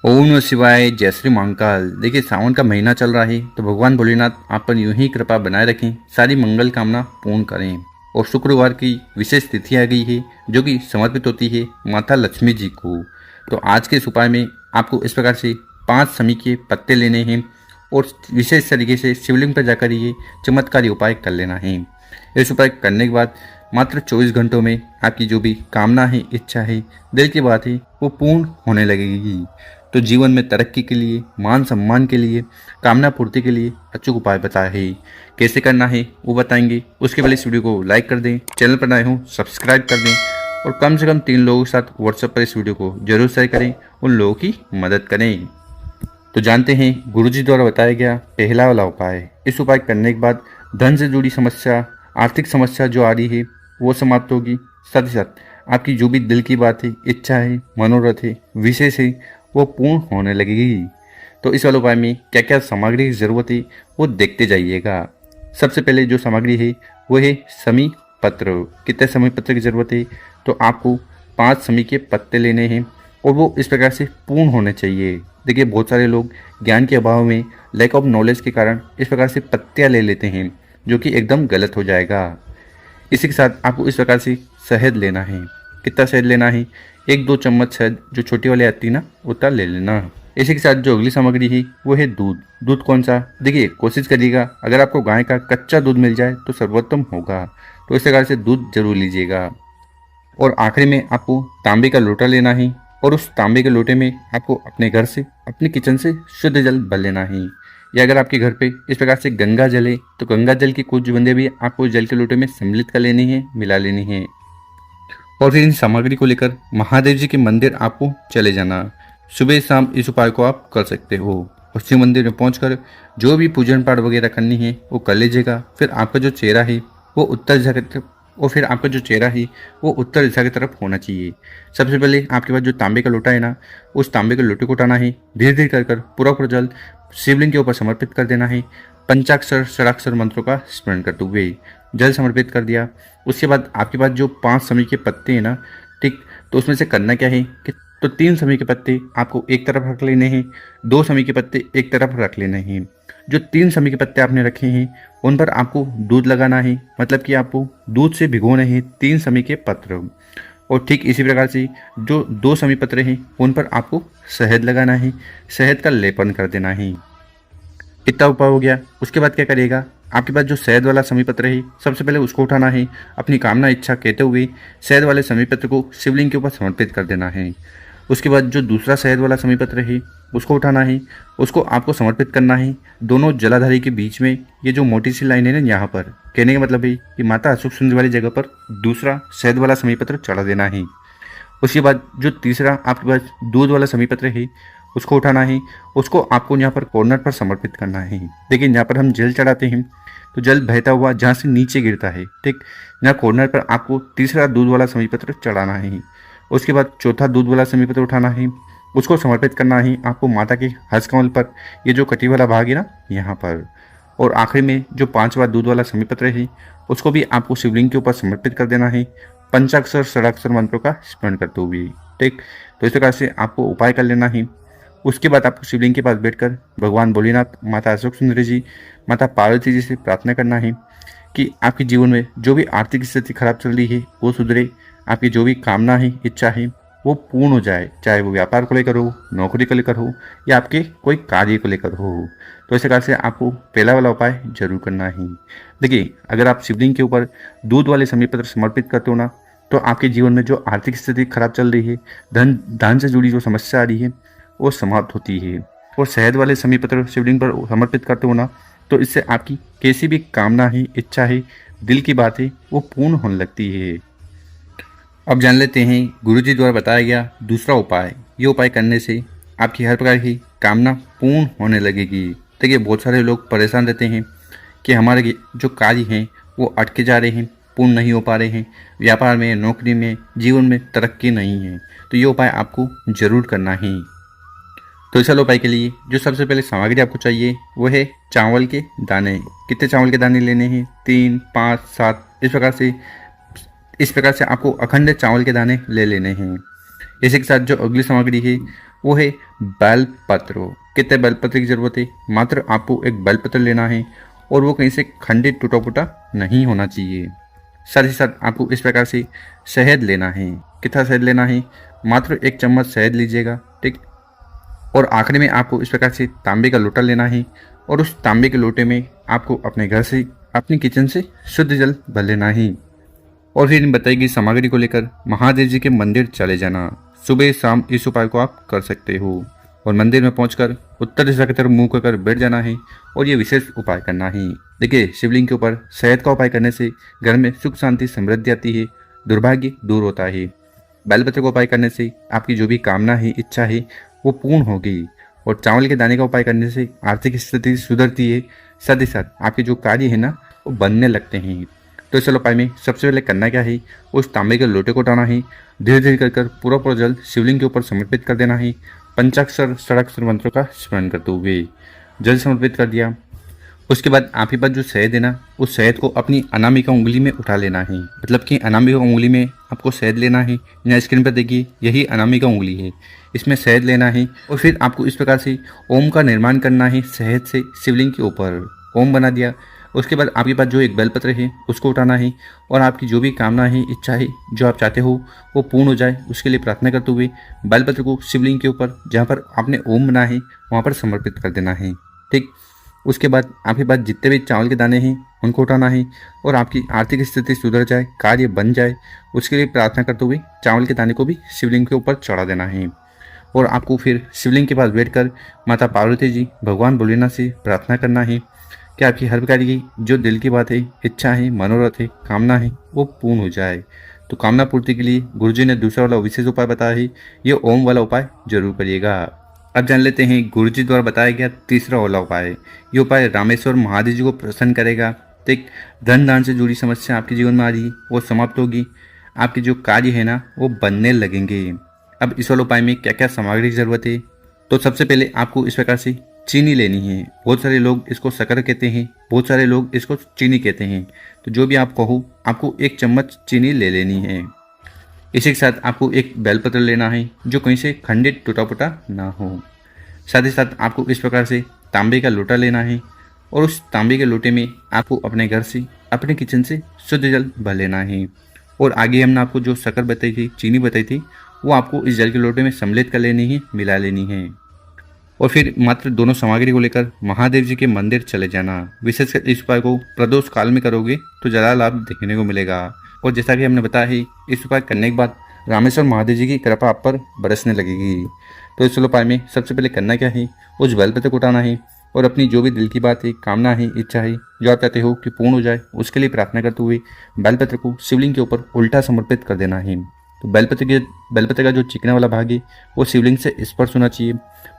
ओम नमः शिवाय। जय श्री महाकाल। देखिए, सावन का महीना चल रहा है तो भगवान भोलेनाथ आप पर यूं ही कृपा बनाए रखें, सारी मंगल कामना पूर्ण करें। और शुक्रवार की विशेष तिथि आ गई है जो कि समर्पित होती है माता लक्ष्मी जी को। तो आज के इस उपाय में आपको इस प्रकार से 5 समी के पत्ते लेने हैं और विशेष तरीके से शिवलिंग पर जाकर ये चमत्कारी उपाय कर लेना है। इस उपाय करने के बाद मात्र 24 घंटों में आपकी जो भी कामना है, इच्छा है, दिल की बात है, वो पूर्ण होने लगेगी। तो जीवन में तरक्की के लिए, मान सम्मान के लिए, कामना पूर्ति के लिए अचूक उपाय बताया है। कैसे करना है वो बताएंगे। उसके पहले इस वीडियो को लाइक कर दें, चैनल पर नए हो सब्सक्राइब कर दें और कम से कम 3 लोगों के साथ व्हाट्सएप पर इस वीडियो को जरूर शेयर करें, उन लोगों की मदद करें। तो जानते हैं गुरुजी द्वारा बताया गया पहला वाला उपाय। इस उपाय करने के बाद धन से जुड़ी समस्या, आर्थिक समस्या जो आ रही है वो समाप्त होगी। साथ ही साथ आपकी जो भी दिल की बात है, इच्छा है, मनोरथ है, विशेष है, वो पूर्ण होने लगेगी। तो इस वाले उपाय में क्या क्या सामग्री की जरूरत है वो देखते जाइएगा। सबसे पहले जो सामग्री है वो है समी पत्र। कितने समी पत्र की जरूरत है? तो आपको 5 समी के पत्ते लेने हैं और वो इस प्रकार से पूर्ण होने चाहिए। देखिए, बहुत सारे लोग ज्ञान के अभाव में, लैक ऑफ नॉलेज के कारण इस प्रकार से पत्तियाँ ले लेते हैं जो कि एकदम गलत हो जाएगा। इसी के साथ आपको इस प्रकार से शहद लेना है। कितना शहद लेना है? 1-2 चम्मच शहद जो छोटी वाली आती है ना, उतना ले लेना। इसी के साथ जो अगली सामग्री है वो है दूध। दूध कौन सा? देखिए, कोशिश करिएगा अगर आपको गाय का कच्चा दूध मिल जाए तो सर्वोत्तम होगा। तो इस प्रकार से दूध जरूर लीजिएगा। और आखिरी में आपको तांबे का लोटा लेना है और उस तांबे के लोटे में आपको अपने घर से, अपने किचन से शुद्ध जल भर लेना है। या अगर आपके घर पे इस प्रकार से गंगा जल है तो गंगा जल की कुछ बूंदे भी आपको जल के लोटे में सम्मिलित कर लेनी है, मिला लेनी है। और फिर इन सामग्री को लेकर महादेव जी के मंदिर आपको चले जाना। सुबह शाम इस उपाय को आप कर सकते हो। और शिव मंदिर में पहुंचकर जो भी पूजन पाठ वगैरह करनी है वो कर लीजिएगा। फिर आपका जो चेहरा है वो उत्तर दिशा की तरफ और फिर आपका जो चेहरा है वो उत्तर दिशा की तरफ होना चाहिए। सबसे पहले आपके पास जो तांबे का लोटा है ना, उस तांबे के लोटे को उठाना है। धीरे धीरे कर कर पूरा पूरा जल शिवलिंग के ऊपर समर्पित कर देना है। पंचाक्षर षडाक्षर मंत्रों का स्मरण करते हुए जल समर्पित कर दिया। उसके बाद आपके पास जो 5 समी के पत्ते हैं ना, ठीक, तो उसमें से करना क्या है कि तो 3 समी के पत्ते आपको एक तरफ रख लेने हैं, 2 समी के पत्ते एक तरफ रख लेने हैं। जो 3 समी के पत्ते आपने रखे हैं उन पर आपको दूध लगाना है, मतलब कि आपको दूध से भिगोने हैं 3 समी के पत्र। और ठीक इसी प्रकार से जो 2 समी पत्र हैं उन पर आपको शहद लगाना है, शहद का लेपन कर देना है। इतना उपाय हो गया। उसके बाद क्या करिएगा, आपके पास जो शहद वाला समी पत्र है सबसे पहले उसको उठाना है। अपनी कामना इच्छा कहते हुए शहद वाले समी पत्र को शिवलिंग के ऊपर समर्पित कर देना है। उसके बाद जो दूसरा शहद वाला समी पत्र है उसको उठाना है, उसको आपको समर्पित करना है दोनों जलाधारी के बीच में। ये जो मोटी सी लाइन है ना, यहाँ पर कहने का मतलब है कि माता अशोक सुंदरी वाली जगह पर दूसरा शहद वाला समी पत्र चढ़ा देना है। उसके बाद जो तीसरा आपके पास दूध वाला समी पत्र है उसको उठाना है, उसको आपको यहाँ पर कॉर्नर पर समर्पित करना है। देखिए, यहाँ पर हम जल चढ़ाते हैं तो जल बहता हुआ जहाँ से नीचे गिरता है, ठीक, यहाँ कॉर्नर पर आपको तीसरा दूध वाला समी पत्र चढ़ाना है। उसके बाद चौथा दूध वाला समी पत्र उठाना है, उसको समर्पित करना है आपको माता के हस्तकमल पर, ये जो कटी वाला भाग है ना, यहाँ पर। और आखिरी में जो 5वां दूध वाला समी पत्र है उसको भी आपको शिवलिंग के ऊपर समर्पित कर देना है, पंचाक्षर षडाक्षर मंत्रों का स्मरण करते हुए, ठीक। तो इस प्रकार से आपको उपाय कर लेना है। उसके बाद आपको शिवलिंग के पास बैठकर भगवान भोलेनाथ, माता अशोक सुंदरी जी, माता पार्वती जी से प्रार्थना करना है कि आपके जीवन में जो भी आर्थिक स्थिति खराब चल रही है वो सुधरे, आपकी जो भी कामना है, इच्छा है, वो पूर्ण हो जाए। चाहे वो व्यापार को लेकर हो, नौकरी को लेकर हो या आपके कोई कार्य को लेकर हो। तो इस प्रकार से आपको पहला वाला उपाय जरूर करना है। देखिए, अगर आप शिवलिंग के ऊपर दूध वाले समी पत्र समर्पित करते हो ना, तो आपके जीवन में जो आर्थिक स्थिति खराब चल रही है, धन से जुड़ी जो समस्या आ रही है वो समाप्त होती है। और शहद वाले समी पत्र शिवलिंग पर समर्पित करते हो ना, तो इससे आपकी कैसी भी कामना है, इच्छा है, दिल की बात है, वो पूर्ण होने लगती है। अब जान लेते हैं गुरुजी द्वारा बताया गया दूसरा उपाय। ये उपाय करने से आपकी हर प्रकार की कामना पूर्ण होने लगेगी। देखिए, बहुत सारे लोग परेशान रहते हैं कि हमारे जो कार्य हैं वो अटके जा रहे हैं, पूर्ण नहीं हो पा रहे हैं, व्यापार में, नौकरी में, जीवन में तरक्की नहीं है। तो ये उपाय आपको जरूर करना है। तो इस उपाय के लिए जो सबसे पहले सामग्री आपको चाहिए वो है चावल के दाने। कितने चावल के दाने लेने हैं? 3, 5, 7 इस प्रकार से आपको अखंड चावल के दाने ले लेने हैं। इसी के साथ जो अगली सामग्री है वो है बेलपत्र। कितने बेलपत्र की जरूरत है? मात्र आपको एक बेलपत्र लेना है और वो कहीं से खंडित टूटा फूटा नहीं होना चाहिए। साथ ही साथ आपको इस प्रकार से शहद लेना है। कितना शहद लेना है? मात्र 1 चम्मच शहद लीजिएगा, ठीक। और आखिरी में आपको इस प्रकार से तांबे का लोटा लेना है और उस तांबे के लोटे में आपको अपने घर से, अपनी किचन से शुद्ध जल भर लेना है। और फिर इन बताई गई सामग्री को लेकर महादेव जी के मंदिर चले जाना। सुबह शाम इस उपाय को आप कर सकते हो और मंदिर में पहुंचकर उत्तर दिशा की तरफ मुंह कर बैठ जाना है और ये विशेष उपाय करना है। देखिए, शिवलिंग के ऊपर शहद का उपाय करने से घर में सुख शांति समृद्धि आती है, दुर्भाग्य दूर होता है। बेलपत्र का उपाय करने से आपकी जो भी कामना है, इच्छा है, वो पूर्ण होगी। और चावल के दाने का उपाय करने से आर्थिक स्थिति सुधरती है, साथ ही साथ आपके जो कार्य है ना, वो बनने लगते हैं। तो इस उपाय में सबसे पहले करना क्या है? उस तांबे के लोटे को उठाना है, धीरे धीरे कर पूरा जल शिवलिंग के ऊपर समर्पित कर देना है। पंचाक्षर षडाक्षर मंत्रों का स्मरण करते हुए जल समर्पित कर दिया। उसके बाद आप ही पास जो शहद है ना, उस शहद को अपनी अनामिका उंगली में उठा लेना है। मतलब कि अनामिका उंगली में आपको शहद लेना है। यहाँ स्क्रीन पर देखिए, यही अनामिका उंगली है, इसमें शहद लेना है और फिर आपको इस प्रकार से ओम का निर्माण करना है शहद से शिवलिंग के ऊपर। ओम बना दिया। उसके बाद आपके पास जो एक बेलपत्र है उसको उठाना है और आपकी जो भी कामना है, इच्छा है, जो आप चाहते हो वो पूर्ण हो जाए, उसके लिए प्रार्थना करते हुए बेलपत्र को शिवलिंग के ऊपर जहाँ पर आपने ओम बना है वहाँ पर समर्पित कर देना है, ठीक। उसके बाद आपके पास जितने भी चावल के दाने हैं उनको उठाना है और आपकी आर्थिक स्थिति सुधर जाए, कार्य बन जाए, उसके लिए प्रार्थना करते हुए चावल के दाने को भी शिवलिंग के ऊपर चढ़ा देना है। और आपको फिर शिवलिंग के पास बैठकर माता पार्वती जी, भगवान भोलेनाथ से प्रार्थना करना है कि आपकी हर प्रकार की जो दिल की बात है, इच्छा है, मनोरथ है, कामना है, वो पूर्ण हो जाए। तो कामना पूर्ति के लिए गुरुजी ने दूसरा वाला विशेष उपाय बताया है, ये ओम वाला उपाय जरूर करिएगा। अब जान लेते हैं गुरुजी द्वारा बताया गया तीसरा वाला उपाय। ये उपाय रामेश्वर महादेव जी को प्रसन्न करेगा। ठीक, धन दान से जुड़ी समस्या आपके जीवन में आ रही वो समाप्त होगी, आपके जो कार्य है ना वो बनने लगेंगे। अब इस वाले उपाय में क्या क्या सामग्री की जरूरत है? तो सबसे पहले आपको इस प्रकार से चीनी लेनी है। बहुत सारे लोग इसको शक्कर कहते हैं, बहुत सारे लोग इसको चीनी कहते हैं, तो जो भी आप कहो, आपको 1 चम्मच चीनी ले लेनी है। इसी के साथ आपको एक बेलपत्र लेना है जो कहीं से खंडित टूटा फूटा ना हो। साथ ही साथ आपको इस प्रकार से तांबे का लोटा लेना है और उस तांबे के लोटे में आपको अपने घर से, अपने किचन से शुद्ध जल भर लेना है। और आगे हमने आपको जो शक्कर बताई थी, चीनी बताई थी, वो आपको इस जल के लोटे में सम्मिलित कर लेनी है, मिला लेनी है। और फिर मात्र दोनों सामग्री को लेकर महादेव जी के मंदिर चले जाना। विशेषकर इस उपाय को प्रदोष काल में करोगे तो ज़्यादा लाभ देखने को मिलेगा। और जैसा कि हमने बताया है, इस उपाय करने के बाद रामेश्वर महादेव जी की कृपा आप पर बरसने लगेगी। तो इस उपाय में सबसे पहले करना क्या है? उस बेलपत्र को उठाना है और अपनी जो भी दिल की बात है, कामना है, इच्छा है, जो आप चाहते हो कि पूर्ण हो जाए, उसके लिए प्रार्थना करते हुए बेलपत्र को शिवलिंग के ऊपर उल्टा समर्पित कर देना है। तो बेलपत्र का जो चिकना वाला भाग है वो शिवलिंग से स्पर्श होना चाहिए।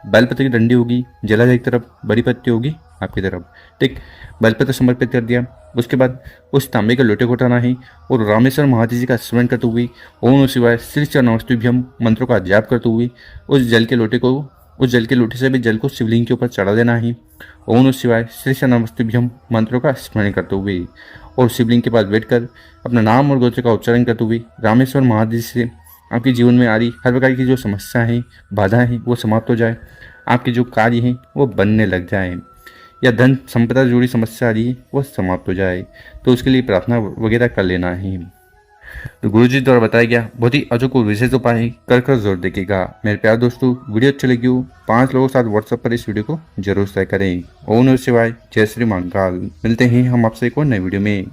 बेलपत्र की डंडी होगी जलाधार की तरफ, बड़ी पत्ती होगी आपकी तरफ। ठीक, बेलपत्र समर्पित कर दिया। उसके बाद उस तांबे के लोटे को उठाना है और रामेश्वर महादेव जी का स्मरण करते हुए ओम नमः शिवाय श्री चरणोस्तुभ्यम मंत्रों का जाप करते हुए उस जल के लोटे से भी जल को शिवलिंग के ऊपर चढ़ा देना है। ओम नमः शिवाय श्री चरणोस्तुभ्यम मंत्रों का स्मरण करते हुए और शिवलिंग के पास बैठकर अपना नाम और गोत्र का उच्चारण करते हुए रामेश्वर महादेव से आपके जीवन में आ रही हर प्रकार की जो समस्या है, बाधा है, वो समाप्त हो जाए, आपके जो कार्य हैं वो बनने लग जाए, या धन संपदा से जुड़ी समस्या आ रही है वो समाप्त हो जाए। तो उसके लिए प्रार्थना वगैरह कर लेना है। तो गुरुजी द्वारा बताया गया बहुत ही अचूक और विशेष उपाय है, कर जोर देखिएगा। मेरे प्यारे दोस्तों, वीडियो अच्छी लगी हो 5 लोगों के साथ व्हाट्सएप पर इस वीडियो को जरूर शेयर करें। ओम नमः शिवाय, जय श्री महाकाल। मिलते हैं हम आपसे एक और नई वीडियो में।